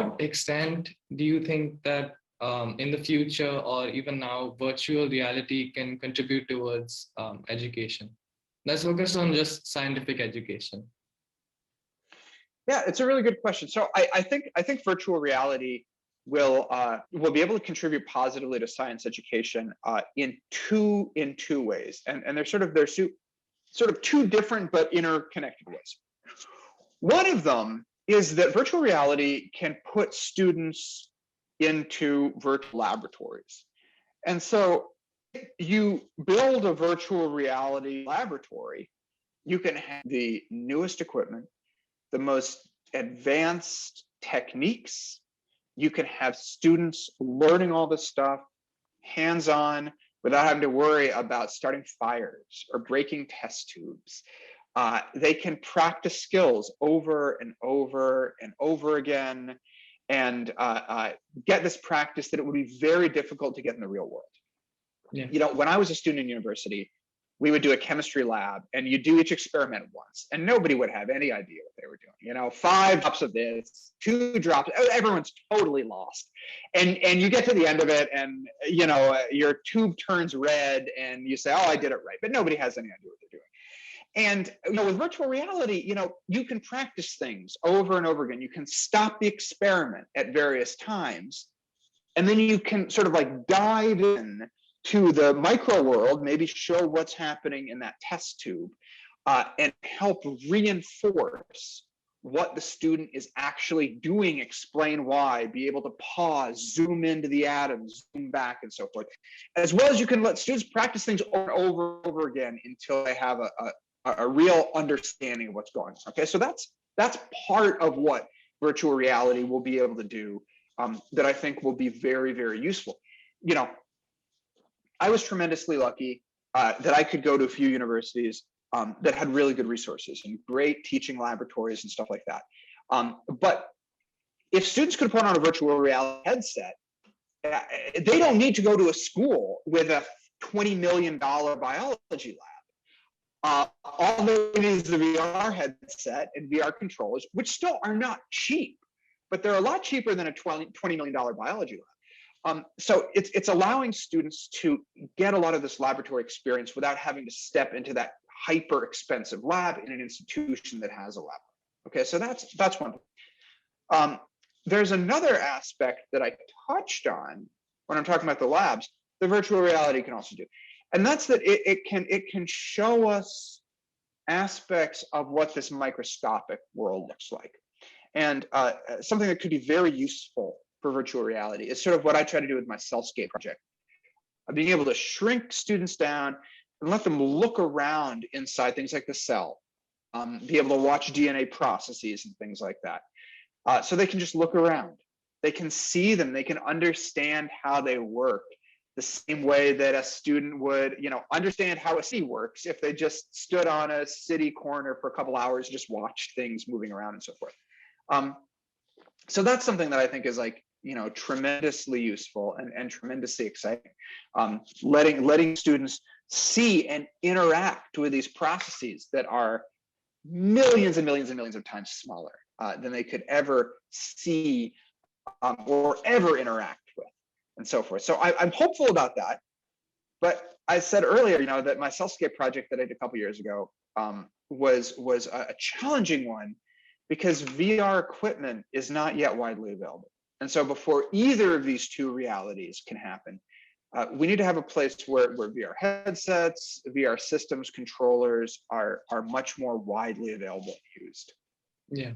what extent do you think that in the future or even now, virtual reality can contribute towards education? Let's focus on just scientific education. Yeah, it's a really good question. So I think virtual reality will be able to contribute positively to science education in two ways, and they're sort of two different but interconnected ways. One of them is that virtual reality can put students into virtual laboratories, and so if you build a virtual reality laboratory, you can have the newest equipment, the most advanced techniques. You can have students learning all this stuff hands-on without having to worry about starting fires or breaking test tubes. They can practice skills over and over and over again and get this practice that it would be very difficult to get in the real world. Yeah. You know, when I was a student in university, we would do a chemistry lab and you do each experiment once and nobody would have any idea what they were doing. You know, 5 drops of this, 2 drops, everyone's totally lost. And you get to the end of it and, you know, your tube turns red and you say, oh, I did it right. But nobody has any idea what they're doing. And, you know, with virtual reality, you know, you can practice things over and over again. You can stop the experiment at various times. And then you can sort of like dive in to the micro world, maybe show what's happening in that test tube, and help reinforce what the student is actually doing, explain why, be able to pause, zoom into the atoms, zoom back, and so forth. As well as you can let students practice things over and over again until they have a real understanding of what's going on. Okay, so that's part of what virtual reality will be able to do that I think will be very, very useful. You know, I was tremendously lucky that I could go to a few universities that had really good resources and great teaching laboratories and stuff like that. But if students could put on a virtual reality headset, they don't need to go to a school with a $20 million biology lab. All they need is the VR headset and VR controllers, which still are not cheap, but they're a lot cheaper than a $20 million biology lab. So it's allowing students to get a lot of this laboratory experience without having to step into that hyper expensive lab in an institution that has a lab. Okay, so that's one thing. There's another aspect that I touched on when I'm talking about the labs, the virtual reality can also do. And that's that it can show us aspects of what this microscopic world looks like. And something that could be very useful for virtual reality is sort of what I try to do with my Cellscape project. Being able to shrink students down and let them look around inside things like the cell, be able to watch DNA processes and things like that. So they can just look around. They can see them, they can understand how they work the same way that a student would, you know, understand how a city works if they just stood on a city corner for a couple hours, just watched things moving around and so forth. So that's something that I think is like, you know, tremendously useful and tremendously exciting. Letting students see and interact with these processes that are millions and millions and millions of times smaller than they could ever see or ever interact with, and so forth. So I'm hopeful about that. But I said earlier, you know, that my Cellscape project that I did a couple years ago was a challenging one because VR equipment is not yet widely available. And so before either of these two realities can happen, we need to have a place where VR headsets, VR systems, controllers are much more widely available and used. Yeah.